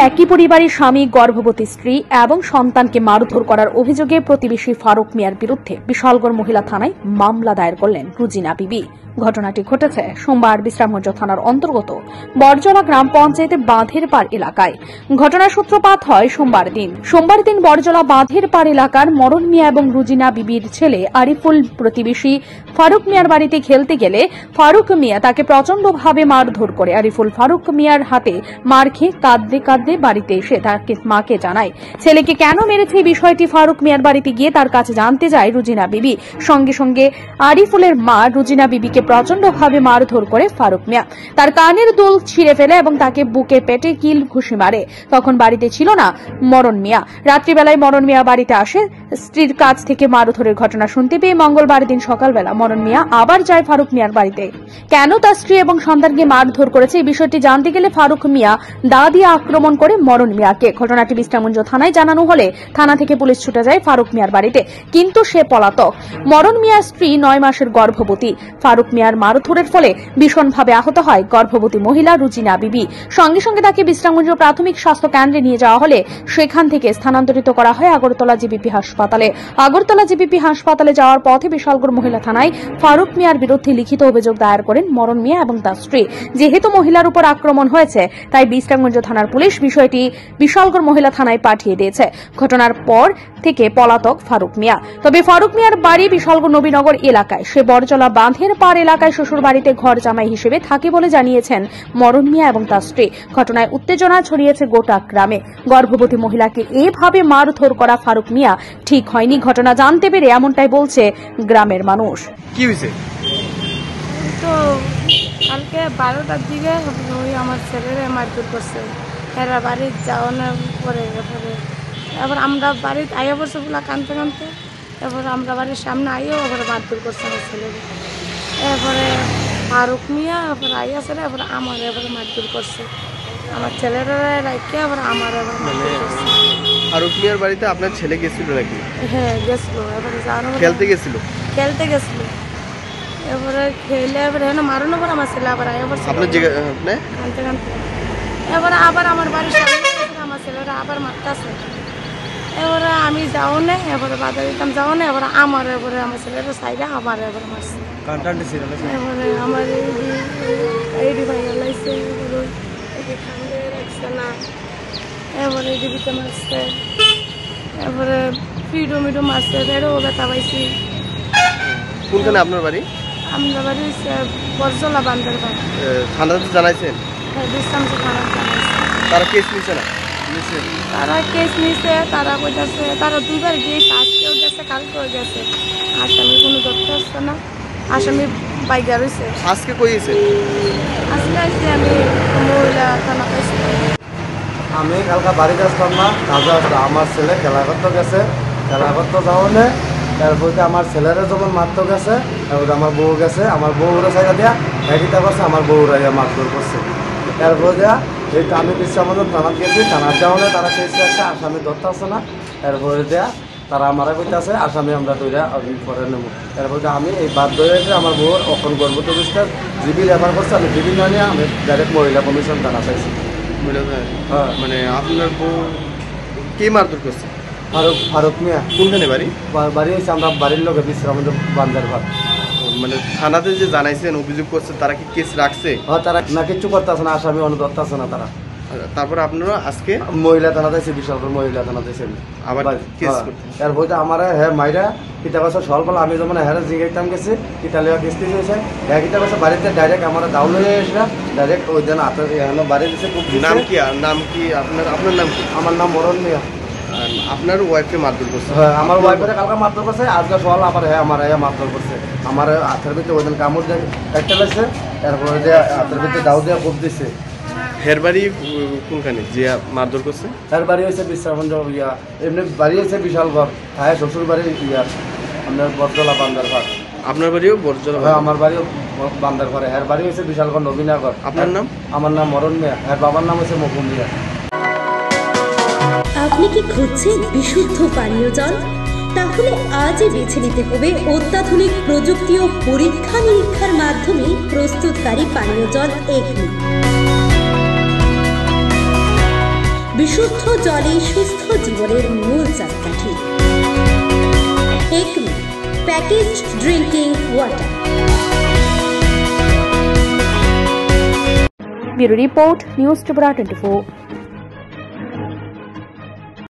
একই পরিবারের স্বামী, গর্ভবতী স্ত্রী এবং সন্তানকে মারধর করার অভিযোগে প্রতিবেশী ফারুক মিয়ার বিরুদ্ধে বিশালগড় মহিলা থানায় মামলা দায়ের করলেন রুজিনা বিবি। ঘটনাটি ঘটেছে সোমবার বিশ্রামগঞ্জ থানার অন্তর্গত বরজলা গ্রাম পঞ্চায়েতের বাঁধের পাড় এলাকায়। ঘটনার সূত্রপাত হয় সোমবার দিন বরজলা বাঁধের পাড় এলাকার মরণ মিয়া এবং রুজিনা বিবির ছেলে আরিফুল প্রতিবেশী ফারুক মিয়ার বাড়িতে খেলতে গেলে ফারুক মিয়া তাকে প্রচন্ডভাবে মারধর করে। আরিফুল ফারুক মিয়ার হাতে মার খেয়ে কাঁদতে বাড়িতে এসে তাকে মাকে জানায়। ছেলেকে কেন মেরেছে এই বিষয়টি ফারুক মিয়ার বাড়িতে গিয়ে তার কাছে জানতে যায় রুজিনা বিবি। সঙ্গে সঙ্গে আরিফুলের মা রুজিনা বিবিকে প্রচন্ডভাবে মারধর করে ফারুক মিয়া। তার কানের দুল ছিঁড়ে ফেলে এবং তাকে বুকে পেটে কিল ঘুষি মারে। তখন বাড়িতে ছিল না মরণ মিয়া। রাত্রিবেলায় মরণ মিয়া বাড়িতে আসে। স্ত্রীর কাছ থেকে মারধরের ঘটনা শুনতে পেয়ে মঙ্গলবার দিন সকালবেলা মরণ মিয়া আবার যায় ফারুক মিয়ার বাড়িতে। কেন তার স্ত্রী এবং সন্তানকে মারধর করেছে এই বিষয়টি জানতে গেলে ফারুক মিয়া দা দিয়ে আক্রমণ করে মরণ মিয়াকে। ঘটনাটি বিশ্রামগঞ্জ থানায় জানানো হলে থানা থেকে পুলিশ ছুটে যায় ফারুক মিয়ার বাড়িতে, কিন্তু সে পলাতক। মরণ মিয়ার স্ত্রী 9 মাসের গর্ভবতী। ফারুক মিয়ার মারধরের ফলে ভীষণভাবে আহত হয় গর্ভবতী মহিলা রুজিনা বিবি। সঙ্গে সঙ্গে তাকে বিশ্রামগঞ্জ প্রাথমিক স্বাস্থ্য কেন্দ্রে নিয়ে যাওয়া হলে সেখান থেকে স্থানান্তরিত করা হয় আগরতলা জিবিপি হাসপাতালে। আগরতলা জিবিপি হাসপাতালে যাওয়ার পথে বিশালগড় মহিলা থানায় ফারুক মিয়ার বিরুদ্ধে লিখিত অভিযোগ দায়ের করেন মরণ মিয়া এবং তার স্ত্রী। যেহেতু মহিলার উপর আক্রমণ হয়েছে তাই বিশ্রামগঞ্জ থানার পুলিশ বিষয়টি বিশালগড় মহিলা থানায় পাঠিয়ে দিয়েছে। ঘটনার পর থেকে পলাতক ফারুক মিয়া। তবে ফারুক মিয়ার বাড়ি বিশালগড় নবীনগর এলাকায়। সে বরজলা বাঁধের পাড় এলাকায় শ্বশুর বাড়িতে ঘর জামাই হিসেবে থাকে বলে জানিয়েছেন মরণ মিয়া এবং তার স্ত্রী। ঘটনায় উত্তেজনা ছড়িয়েছে গোটা গ্রামে। গর্ভবতী মহিলাকে এভাবে মারধর করা ফারুক মিয়া ঠিক হয়নি। ঘটনা জানতে পেরে এমনটাই বলছে গ্রামের মানুষ। কি হয়েছে? তো কালকে 12টার দিকে ওই আমার ছেলেরে মারধর করছে। এরা বাড়ির যাওয়ানোর পরে এবার আমরা বাড়িতে আইয়া পড়ছে বলে কানতে এবার আমরা বাড়ির সামনে আইয়াও এবার মারধর করছে আমার ছেলেরে। এরপরে ফারুক মিয়া এবার আইয়া ছেলে এবার আমার এবারে মারধর করছে। আমার ছেলেরা রাখে এবার আমার এবার মারধর করছে। ফারুক মিয়ার বাড়িতে আপনার ছেলে গেছিল নাকি? হ্যাঁ গেছিল। এবারে যাওয়ানো খেলতে গেছিল। এবারে খেলে এবার এখানে মারানো পর আমার ছেলে আবার আইয়া পড়ছে কানতে এবার আবার আমার বাড়ির সামনে আমার ছেলেরা আবার মারতেছে। এবারে আমি যাও না, এবারে বাধা দিতাম যাও না, এবারে আমার ছেলেরা সাইডে আবার এবার মারছে। এবারে আমার এই ভাই লাইছে খান্দে রাখছে না, এবারে ডিবিতে মারছে, এবারে ফিডো মারছে, বেড়েও ব্যথা পাইছি। কোনখানে আপনার বাড়ি? আমরা বাড়ি বরজলা বান্ধের বাড়ি। থানাতে জানাইছেন? হ্যাঁ বিশ্রামগঞ্জ থানা জানাইছে। তারা কেস নিছে না? তারা কেস নিছে। তারা কইতাছে তারা 2বার গিয়েছে, আজকেও গেছে কালকেও গেছে। আসামি কোনো ধরতে আসছে না, আসামি বাইগা রয়েছে। আজকে কইছে? আজকে আসছে আমি মহিলা থানা পাইছি। আমি কালকে বাড়িতে আসতাম না, কাজে আসতাম। আমার ছেলে খেলা করতে গেছে, খেলা করতে যাওয়ানে তারপরে আমার ছেলেরা যখন মারতে গেছে তারপরে আমার বউ গেছে, আমার বউরা সাইডা দিয়া একইটা করছে, আমার বউরা মারধর করছে। তারপরে দেয়া এইটা আমি বিশ্রামগঞ্জ থানাত গেছি, থানার যাওয়ানে তারা কেসে আছে, আসামি ধরতে আসছে না। তারপরে দেয়া তারা আমারা কইতে আছে আসামি আমরা ধরে পরে নেব। তারপরে আমি এই বাদ ধরে আমার বউর অখন গর্ভবতী অবস্থার জিবি রেফার করছে। আমি জিবি না নিয়ে আমি ডাইরেক্ট মহিলা কমিশন থানা চাইছি। হ্যাঁ, মানে আপনার বউ কে মারধর করছে? ফারুক মিয়া। কোনখানে বাড়ি? বাড়ি হয়েছে আমরা বাড়ির লোকে বিশ্রামগঞ্জ বান্দার ঘর। মানে থানাতে যে জানাইছেন অভিযোগ করছে, তারা কি কেস রাখছে? হ্যাঁ, তারা না কিচ্ছু করতে আসে না, আসামি অনুরোধ আছে না তারা। তারপরে আপনারা আজকে মহিলা থানাতে বিশালগড় মহিলা থানাতে আবার কেস করতে এর বইতে আমার হ্যাঁ মাইরা কিতা বছর সকাল আমি যখন হ্যাঁ জিগাইতাম গেছি কিতালিয়া কিস্তি হয়েছে হ্যাঁ কিতা বছর বাড়িতে ডাইরেক্ট আমার দাউল হয়ে এসে ডাইরেক্ট ওই দিন এখানে বাড়ি দিচ্ছে। নাম কি? আপনার নাম কি? আমার নাম মরণ মিয়া। আপনার ওয়াইফকে মারধর করছে? হ্যাঁ, আমার ওয়াইফের কালকে মারধর করছে, আজকে সকাল আবার হ্যাঁ আমার মারধর করছে। আমার হাতের ভিতরে ওই দিন কামড় দিয়ে একটা লাগছে, তারপরে যে হাতের ভিতরে দাউ দিয়ে কোপ দিচ্ছে। হের বাড়ি কোনখানে যে মারধর করছে? হের বাড়ি হয়েছে বিশ্রামগঞ্জ এমনি বাড়ি হয়েছে বিশালগড়। হ্যাঁ, শ্বশুর বাড়ি আপনার বরজলা বান্দার ঘর। আপনার বাড়িও বরজলা? হ্যাঁ, আমার বাড়িও বান্দার ঘরে। হের বাড়ি হয়েছে বিশালগড় নবীনগর। আপনার নাম? আমার নাম মরণ মিয়া। হের বাবার নাম হচ্ছে মকুম মিয়া। আপনি কি খুঁজছেন বিশুদ্ধ পানীয় জল? তাহলে আজই বেছে নিতে হবে অত্যাধুনিক প্রযুক্তি ও পরীক্ষা নিরীক্ষার মাধ্যমে প্রস্তুতকারী পানীয় জল এগনি। বিশুদ্ধ জলে সুস্থ জীবনের মূল চাকাঠি। Acme package drinking water. Bureau report, news Tripura 24।